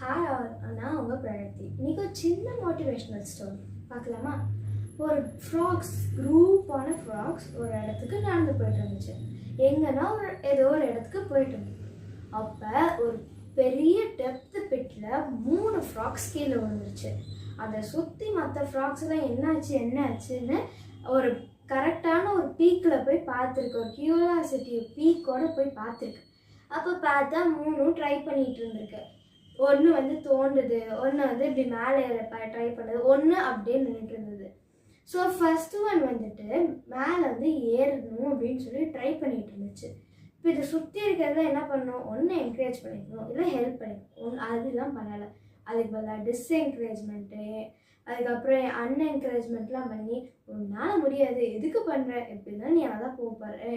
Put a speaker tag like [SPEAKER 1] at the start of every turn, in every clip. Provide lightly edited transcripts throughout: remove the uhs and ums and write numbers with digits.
[SPEAKER 1] Hi all, நான் உங்கள் பிரகதி. இன்றைக்கி ஒரு சின்ன மோட்டிவேஷ்னல் ஸ்டோரி பார்க்கலாமா? ஒரு குரூப்பான ஃப்ராக்ஸ் ஒரு இடத்துக்கு நடந்து போயிட்டு இருந்துச்சு. எங்கன்னா ஏதோ ஒரு இடத்துக்கு போயிட்டு இருந்துச்சு. அப்போ ஒரு பெரிய டெப்த் பிட்டில் 3 ஃப்ராக்ஸ் கீழே விழுந்துருச்சு. அதை சுற்றி மற்ற ஃப்ராக்ஸ்லாம் என்னாச்சுன்னு ஒரு கரெக்டான ஒரு பீக்கில் போய் பார்த்துருக்கு. ஒரு கியூரியாசிட்டி பீக்கோடு போய் பார்த்துருக்கு. அப்போ பார்த்தா 3 ட்ரை பண்ணிகிட்டு இருந்திருக்கு. ஒன்று தோண்டுது, ஒன்று இப்படி மேலே ஏற ட்ரை பண்ணுது, ஒன்று அப்படியே நின்றுட்டு இருந்தது. ஸோ ஃபஸ்ட்டு ஒன் மேலே ஏறணும் அப்படின்னு சொல்லி ட்ரை பண்ணிகிட்டு இருந்துச்சு. இப்போ இதை சுற்றி இருக்கிறத என்ன பண்ணணும்? ஒன்று என்கரேஜ் பண்ணிக்கணும், இல்லை ஹெல்ப் பண்ணிக்கணும். அதெல்லாம் பண்ணலை. அதுக்கு பதிலாக டிஸ்என்கரேஜ்மெண்ட்டு, அதுக்கப்புறம் அன்என்கரேஜ்மெண்ட்லாம் பண்ணி உன்னால் முடியாது, எதுக்கு பண்ணுற, எப்படின்னா நீ அதான்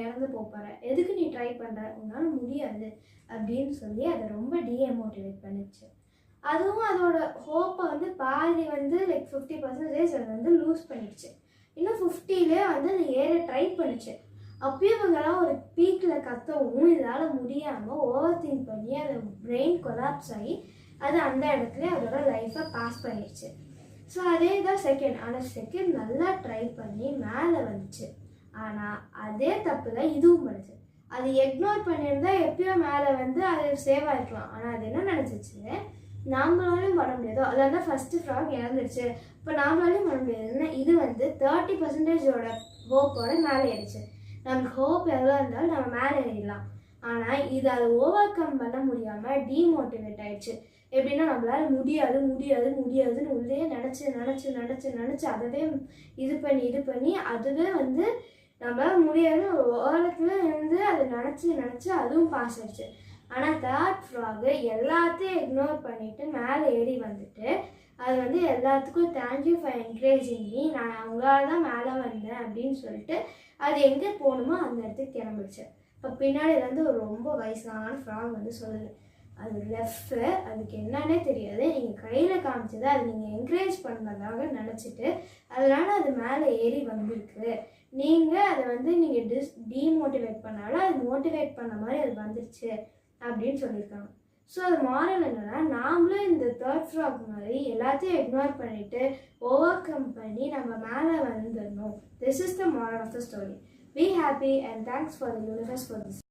[SPEAKER 1] இறந்து போப்பாரு, எதுக்கு நீ ட்ரை பண்ணுற, உன்னால் முடியாது அப்படின்னு சொல்லி அதை ரொம்ப டீமோட்டிவேட் பண்ணிச்சு. அதுவும் அதோட ஹோப்பை பாதி லைக் 50% அதை லூஸ் பண்ணிடுச்சு. இன்னும் 50லே அது ஏற ட்ரை பண்ணிச்சு. அப்பயும் இவங்கெல்லாம் ஒரு பீக்கில் கத்தவும் இதால் முடியாமல் ஓவர் திங்க் பண்ணி அது பிரெயின் கொலாப்ஸ் ஆகி அது அந்த இடத்துல அதோட லைஃப்பை பாஸ் பண்ணிடுச்சு. ஸோ அதே தான் செகண்ட். ஆனால் செகண்ட் நல்லா ட்ரை பண்ணி மேலே வந்துச்சு. ஆனால் அதே தப்பு தான் இதுவும் பண்ணுச்சு. அது இக்னோர் பண்ணியிருந்தா எப்பயோ மேலே அது சேவ் ஆகிருக்கலாம். ஆனால் அது என்ன நினச்சிச்சு, நாமளாலையும் பண்ண முடியாதோ, அதில் தான் ஃபஸ்ட்டு ஃப்ராக் இறந்துருச்சு, இப்போ நாமளாலையும் பண்ண முடியாதுன்னு இது 30%ஓட ஹோப்போட மேலே ஏறிச்சு. நமக்கு ஹோப் எவ்வளோ இருந்தாலும் நம்ம மேலே ஏறிடலாம். ஆனால் இது அதை ஓவர் கம் பண்ண முடியாமல் டீமோட்டிவேட் ஆகிடுச்சு. எப்படின்னா நம்மளால் முடியாதுன்னு உள்ளே நினச்சி அதவே இது பண்ணி அதுவே நம்மளால் முடியாது ஒரு ஓரத்தில் அதை நினச்சி அதுவும் பாஸ் ஆகிடுச்சு. ஆனால் தேர்ட் ஃப்ராகு எல்லாத்தையும் இக்னோர் பண்ணிவிட்டு மேலே ஏறி அது எல்லாத்துக்கும் தேங்க்யூ ஃபார் என்கரேஜிங் மீ, நான் அவங்களால தான் மேலே வந்தேன் அப்படின்னு சொல்லிட்டு அது எங்கே போகணுமோ அந்த இடத்துக்கு கிளம்பிடுச்சு. இப்போ பின்னாடி ஒரு ரொம்ப வயசான ஃப்ராக் சொல்லுது, அது லெஃப்ட்டு, அதுக்கு என்னன்னே தெரியாது, நீங்கள் கையில் காமிச்சதை அது நீங்கள் என்கரேஜ் பண்ணதாக நினச்சிட்டு அதனால் அது மேலே ஏறி வந்திருக்கு. நீங்கள் அதை நீங்கள் டீமோட்டிவேட் பண்ணாலும் அது மோட்டிவேட் பண்ண மாதிரி அது வந்துருச்சு அப்படின்னு சொல்லியிருக்காங்க. ஸோ அது மாரல் என்னென்னா, நாமளும் இந்த தேர்ட் ஃப்ராக் மாதிரி எல்லாத்தையும் இக்னோர் பண்ணிவிட்டு ஓவர் கம் பண்ணி நம்ம மேலே வந்துடணும். This is the moral of the story. Be happy and thanks for the universe for this.